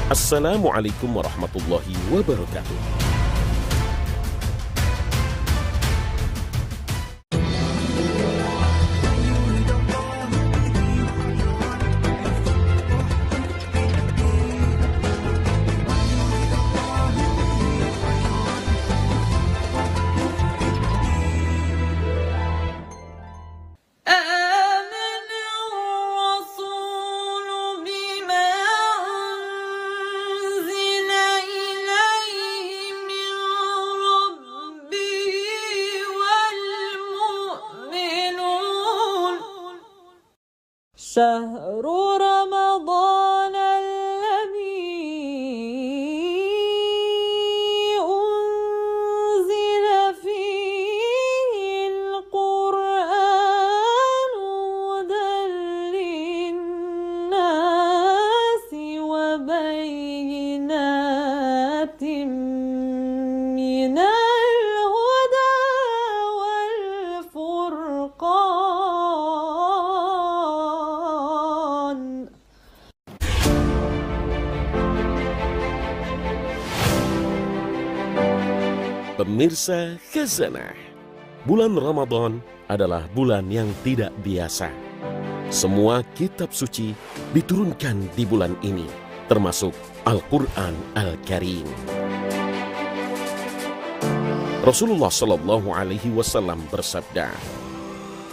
Assalamualaikum warahmatullahi wabarakatuh. شهر رمضان الذي أنزل فيه القرآن هدى للناس وبينات من الهدى والفرقان. Pemirsa Khazanah, bulan Ramadan adalah bulan yang tidak biasa. Semua kitab suci diturunkan di bulan ini, termasuk Al-Quran Al-Karim. Rasulullah Shallallahu Alaihi Wasallam bersabda,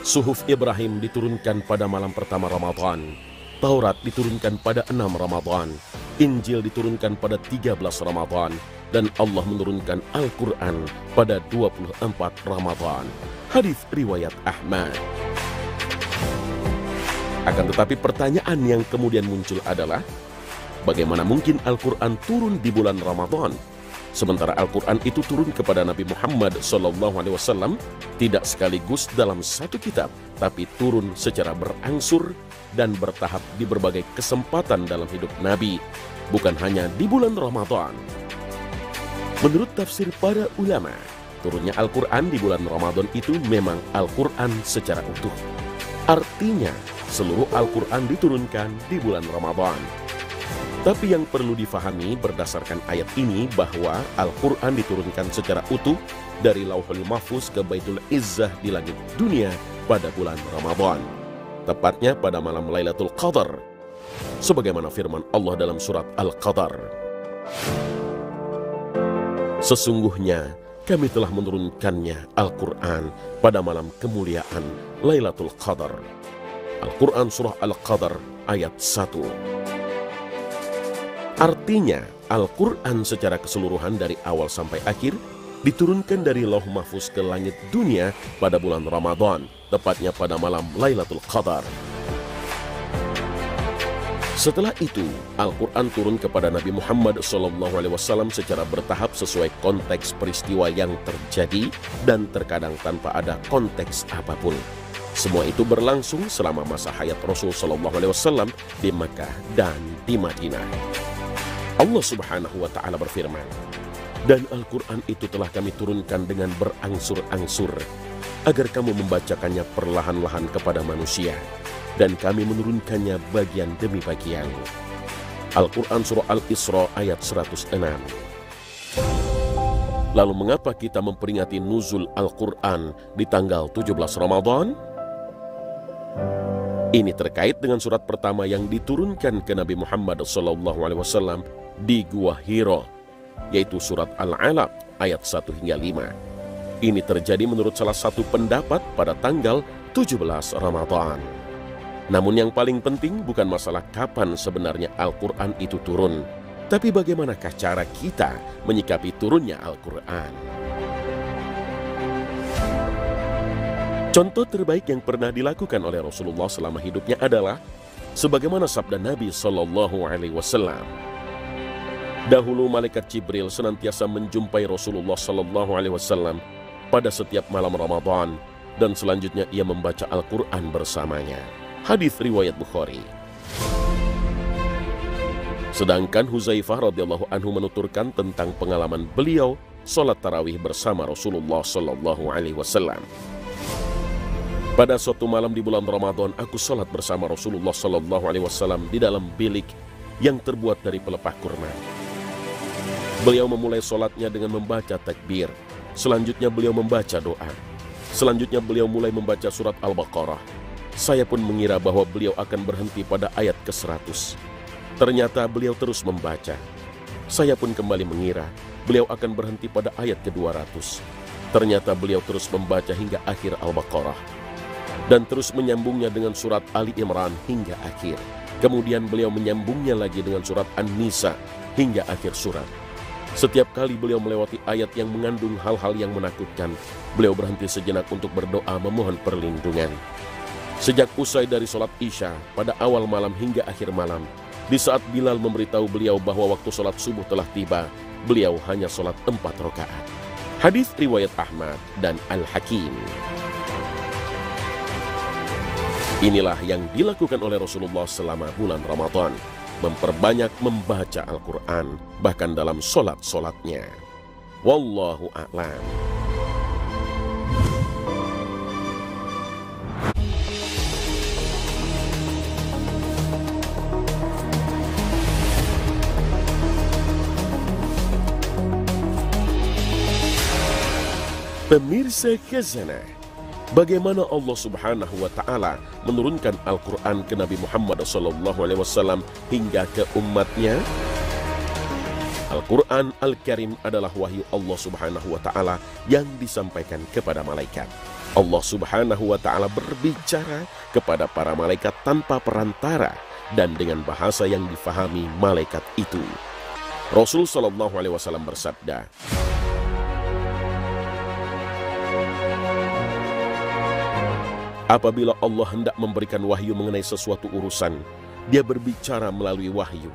Suhuf Ibrahim diturunkan pada malam pertama Ramadan, Taurat diturunkan pada 6 Ramadan, Injil diturunkan pada 13 Ramadan, dan Allah menurunkan Al-Quran pada 24 Ramadan. Hadis riwayat Ahmad. Akan tetapi pertanyaan yang kemudian muncul adalah, bagaimana mungkin Al-Quran turun di bulan Ramadan? Sementara Al-Quran itu turun kepada Nabi Muhammad SAW tidak sekaligus dalam satu kitab, tapi turun secara berangsur dan bertahap di berbagai kesempatan dalam hidup Nabi, bukan hanya di bulan Ramadan. Menurut tafsir para ulama, turunnya Al-Quran di bulan Ramadan itu memang Al-Quran secara utuh. Artinya, seluruh Al-Quran diturunkan di bulan Ramadan. Tapi yang perlu difahami berdasarkan ayat ini bahwa Al-Quran diturunkan secara utuh dari Lauhul Mahfuz ke Baitul Izzah di langit dunia pada bulan Ramadan. Tepatnya pada malam Lailatul Qadar. Sebagaimana firman Allah dalam surat Al-Qadar. Sesungguhnya kami telah menurunkannya Al-Quran pada malam kemuliaan Lailatul Qadar. Al-Quran surah Al-Qadar ayat 1. Artinya, Al-Quran secara keseluruhan dari awal sampai akhir diturunkan dari Lauh Mahfuz ke langit dunia pada bulan Ramadan, tepatnya pada malam Lailatul Qadar. Setelah itu, Al-Quran turun kepada Nabi Muhammad SAW secara bertahap sesuai konteks peristiwa yang terjadi dan terkadang tanpa ada konteks apapun. Semua itu berlangsung selama masa hayat Rasul SAW di Makkah dan di Madinah. Allah Subhanahu wa Ta'ala berfirman, dan Al-Quran itu telah kami turunkan dengan berangsur-angsur agar kamu membacakannya perlahan-lahan kepada manusia, dan kami menurunkannya bagian demi bagian. Al-Quran surah Al-Isra ayat 106. Lalu mengapa kita memperingati nuzul Al-Quran di tanggal 17 Ramadan? Ini terkait dengan surat pertama yang diturunkan ke Nabi Muhammad SAW di Gua Hiro, yaitu surat Al-Alaq ayat 1 hingga 5. Ini terjadi menurut salah satu pendapat pada tanggal 17 Ramadan. Namun yang paling penting bukan masalah kapan sebenarnya Al-Quran itu turun, tapi bagaimanakah cara kita menyikapi turunnya Al-Quran. Contoh terbaik yang pernah dilakukan oleh Rasulullah selama hidupnya adalah sebagaimana sabda Nabi SAW. Dahulu malaikat Jibril senantiasa menjumpai Rasulullah SAW pada setiap malam Ramadan, dan selanjutnya ia membaca Al-Quran bersamanya. Hadis riwayat Bukhari. Sedangkan Huzaifah radhiyallahu anhu menuturkan tentang pengalaman beliau sholat tarawih bersama Rasulullah SAW. Pada suatu malam di bulan Ramadan, aku sholat bersama Rasulullah SAW di dalam bilik yang terbuat dari pelepah kurma. Beliau memulai sholatnya dengan membaca takbir. Selanjutnya beliau membaca doa. Selanjutnya beliau mulai membaca surat Al-Baqarah. Saya pun mengira bahwa beliau akan berhenti pada ayat ke-100. Ternyata beliau terus membaca. Saya pun kembali mengira beliau akan berhenti pada ayat ke-200. Ternyata beliau terus membaca hingga akhir Al-Baqarah. Dan terus menyambungnya dengan surat Ali Imran hingga akhir. Kemudian beliau menyambungnya lagi dengan surat An-Nisa hingga akhir surat. Setiap kali beliau melewati ayat yang mengandung hal-hal yang menakutkan, beliau berhenti sejenak untuk berdoa memohon perlindungan. Sejak usai dari sholat Isya pada awal malam hingga akhir malam, di saat Bilal memberitahu beliau bahwa waktu sholat subuh telah tiba, beliau hanya sholat 4 rakaat. Hadis riwayat Ahmad dan Al-Hakim. Inilah yang dilakukan oleh Rasulullah selama bulan Ramadan, memperbanyak membaca Al-Quran, bahkan dalam sholat-sholatnya. Wallahu a'lam. Pemirsa Khazanah, bagaimana Allah Subhanahu wa Ta'ala menurunkan Al-Quran ke Nabi Muhammad SAW hingga ke umatnya? Al-Quran Al-Karim adalah wahyu Allah Subhanahu wa Ta'ala yang disampaikan kepada malaikat. Allah Subhanahu wa Ta'ala berbicara kepada para malaikat tanpa perantara dan dengan bahasa yang difahami malaikat itu. Rasul SAW bersabda, apabila Allah hendak memberikan wahyu mengenai sesuatu urusan, dia berbicara melalui wahyu.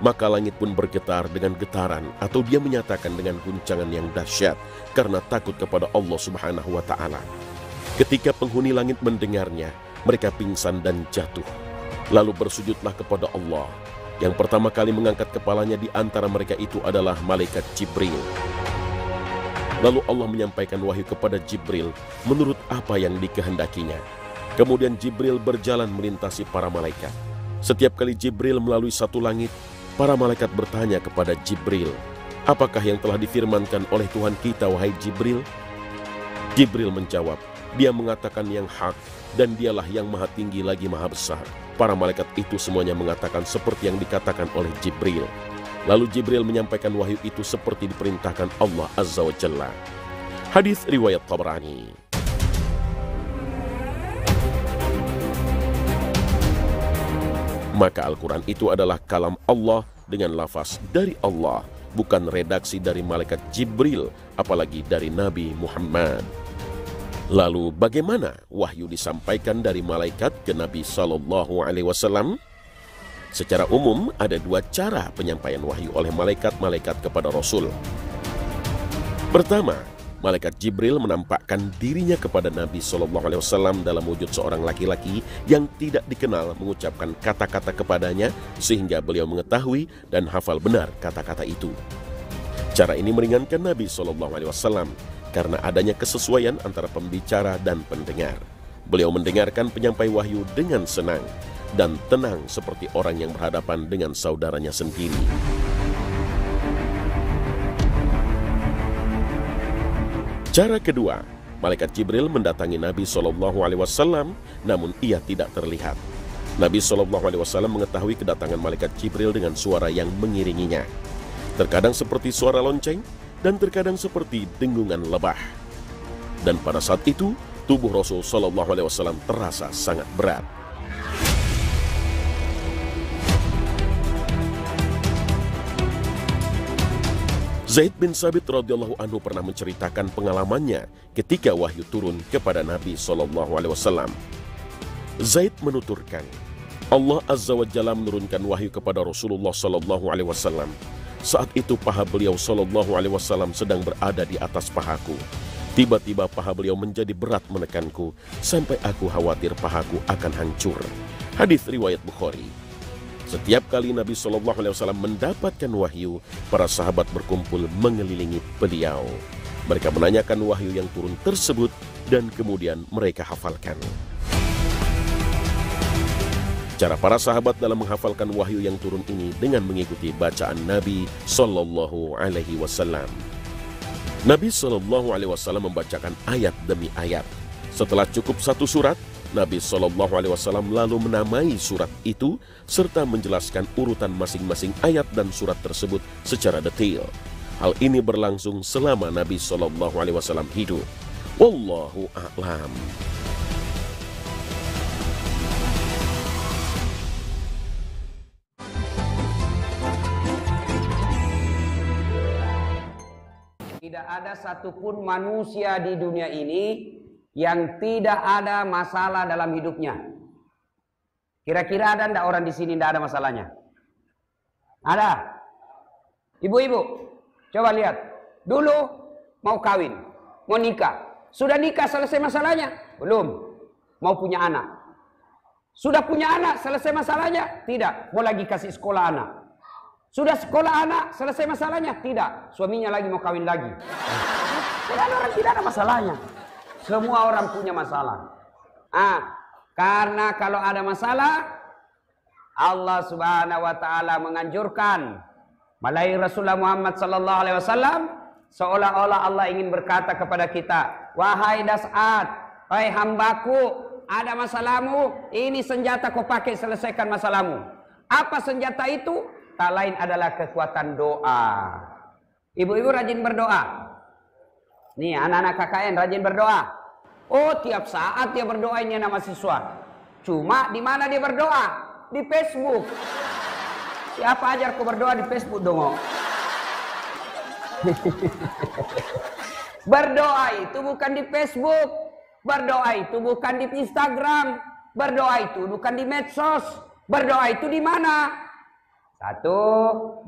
Maka langit pun bergetar dengan getaran, atau dia menyatakan dengan guncangan yang dahsyat karena takut kepada Allah Subhanahu wa Ta'ala. Ketika penghuni langit mendengarnya, mereka pingsan dan jatuh. Lalu bersujudlah kepada Allah. Yang pertama kali mengangkat kepalanya di antara mereka itu adalah malaikat Jibril. Lalu Allah menyampaikan wahyu kepada Jibril menurut apa yang dikehendakinya. Kemudian Jibril berjalan melintasi para malaikat. Setiap kali Jibril melalui satu langit, para malaikat bertanya kepada Jibril, apakah yang telah difirmankan oleh Tuhan kita, wahai Jibril? Jibril menjawab, dia mengatakan yang hak, dan dialah yang maha tinggi lagi maha besar. Para malaikat itu semuanya mengatakan seperti yang dikatakan oleh Jibril. Lalu Jibril menyampaikan wahyu itu seperti diperintahkan Allah Azza wa Jalla. Hadis riwayat Tabrani. Maka Al-Quran itu adalah kalam Allah dengan lafaz dari Allah, bukan redaksi dari malaikat Jibril, apalagi dari Nabi Muhammad. Lalu bagaimana wahyu disampaikan dari malaikat ke Nabi SAW? Secara umum ada dua cara penyampaian wahyu oleh malaikat-malaikat kepada Rasul. Pertama, malaikat Jibril menampakkan dirinya kepada Nabi SAW dalam wujud seorang laki-laki yang tidak dikenal mengucapkan kata-kata kepadanya sehingga beliau mengetahui dan hafal benar kata-kata itu. Cara ini meringankan Nabi SAW karena adanya kesesuaian antara pembicara dan pendengar. Beliau mendengarkan penyampai wahyu dengan senang dan tenang seperti orang yang berhadapan dengan saudaranya sendiri. Cara kedua, malaikat Jibril mendatangi Nabi SAW, namun ia tidak terlihat. Nabi SAW mengetahui kedatangan malaikat Jibril dengan suara yang mengiringinya. Terkadang seperti suara lonceng, dan terkadang seperti dengungan lebah. Dan pada saat itu, tubuh Rasul SAW terasa sangat berat. Zaid bin Sabit radhiyallahu anhu pernah menceritakan pengalamannya ketika wahyu turun kepada Nabi SAW. Zaid menuturkan, Allah Azza wa Jalla menurunkan wahyu kepada Rasulullah SAW. Saat itu paha beliau SAW sedang berada di atas pahaku. Tiba-tiba paha beliau menjadi berat menekanku sampai aku khawatir pahaku akan hancur. Hadis riwayat Bukhari. Setiap kali Nabi SAW mendapatkan wahyu, para sahabat berkumpul mengelilingi beliau. Mereka menanyakan wahyu yang turun tersebut dan kemudian mereka hafalkan. Cara para sahabat dalam menghafalkan wahyu yang turun ini dengan mengikuti bacaan Nabi Shallallahu Alaihi Wasallam. Nabi Shallallahu Alaihi Wasallam membacakan ayat demi ayat. Setelah cukup satu surat, Nabi Shallallahu Alaihi Wasallam lalu menamai surat itu serta menjelaskan urutan masing-masing ayat dan surat tersebut secara detail. Hal ini berlangsung selama Nabi Shallallahu Alaihi Wasallam hidup. Wallahu a'lam. Tidak ada satupun manusia di dunia ini yang tidak ada masalah dalam hidupnya. Kira-kira ada enggak orang di sini tidak ada masalahnya? Ada? Ibu-ibu, coba lihat. Dulu mau kawin, mau nikah. Sudah nikah selesai masalahnya? Belum. Mau punya anak. Sudah punya anak selesai masalahnya? Tidak. Mau lagi kasih sekolah anak. Sudah sekolah anak, selesai masalahnya? Tidak. Suaminya lagi mau kawin lagi. Tidak ada orang tidak ada masalahnya. Semua orang punya masalah. Karena kalau ada masalah, Allah Subhanahu wa taala menganjurkan melalui Rasulullah Muhammad sallallahu alaihi wasallam, seolah-olah Allah ingin berkata kepada kita, wahai Das'at, wahai hambaku, ada masalahmu, ini senjata kau pakai selesaikan masalahmu. Apa senjata itu? Tak lain adalah kekuatan doa. Ibu-ibu rajin berdoa. Nih anak-anak KKN rajin berdoa. Oh tiap saat dia berdoa ini anak mahasiswa. Cuma di mana dia berdoa? Di Facebook. Siapa ajar kau berdoa di Facebook dong? Berdoa itu bukan di Facebook. Berdoa itu bukan di Instagram. Berdoa itu bukan di medsos. Berdoa itu di mana? 1,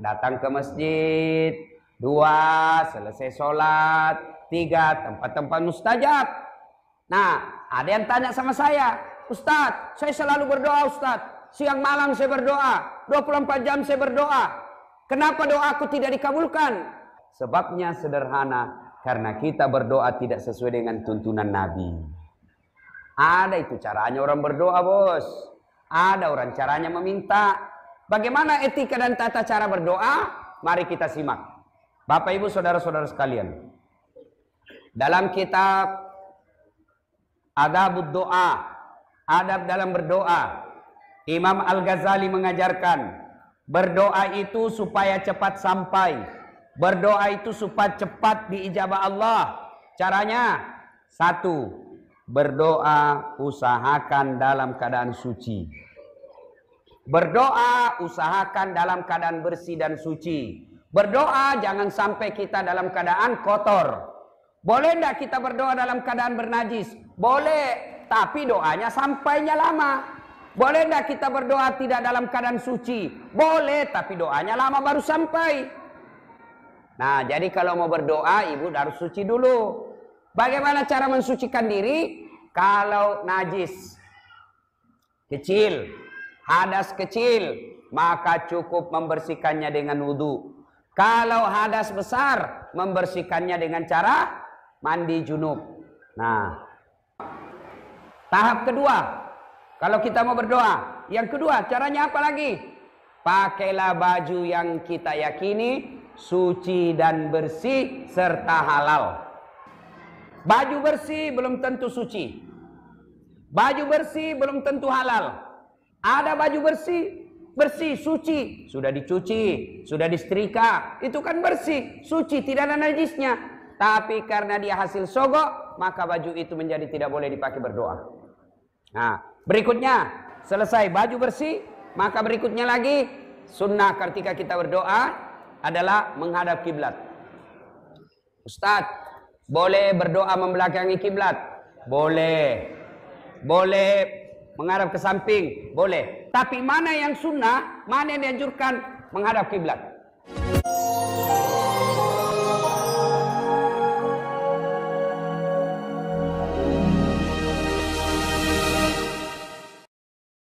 datang ke masjid. 2, selesai sholat. 3, tempat-tempat mustajab. Nah, ada yang tanya sama saya, Ustadz, saya selalu berdoa Ustadz. Siang malam saya berdoa. 24 jam saya berdoa. Kenapa doaku tidak dikabulkan? Sebabnya sederhana. Karena kita berdoa tidak sesuai dengan tuntunan Nabi. Ada itu caranya orang berdoa, bos. Ada orang caranya meminta. Bagaimana etika dan tata cara berdoa? Mari kita simak. Bapak ibu saudara-saudara sekalian. Dalam kitab Adabud Doa, adab dalam berdoa, Imam Al-Ghazali mengajarkan, berdoa itu supaya cepat sampai. Berdoa itu supaya cepat diijabah Allah. Caranya, 1, berdoa usahakan dalam keadaan suci. Berdoa usahakan dalam keadaan bersih dan suci. Berdoa jangan sampai kita dalam keadaan kotor. Boleh enggak kita berdoa dalam keadaan bernajis? Boleh, tapi doanya sampainya lama. Boleh enggak kita berdoa tidak dalam keadaan suci? Boleh, tapi doanya lama baru sampai. Nah, jadi kalau mau berdoa, ibu harus suci dulu. Bagaimana cara mensucikan diri? Kalau najis kecil, hadas kecil, maka cukup membersihkannya dengan wudhu. Kalau hadas besar, membersihkannya dengan cara mandi junub. Nah, tahap kedua, kalau kita mau berdoa, yang kedua caranya apa lagi? Pakailah baju yang kita yakini suci dan bersih serta halal. Baju bersih belum tentu suci. Baju bersih belum tentu halal. Ada baju bersih, suci, sudah dicuci, sudah disetrika, itu kan bersih, suci, tidak ada najisnya. Tapi karena dia hasil sogok, maka baju itu menjadi tidak boleh dipakai berdoa. Nah, berikutnya, selesai baju bersih, maka berikutnya lagi, sunnah ketika kita berdoa adalah menghadap kiblat. Ustadz, boleh berdoa membelakangi kiblat? Boleh. Boleh. Menghadap ke samping, boleh. Tapi mana yang sunnah, mana yang dianjurkan menghadap kiblat?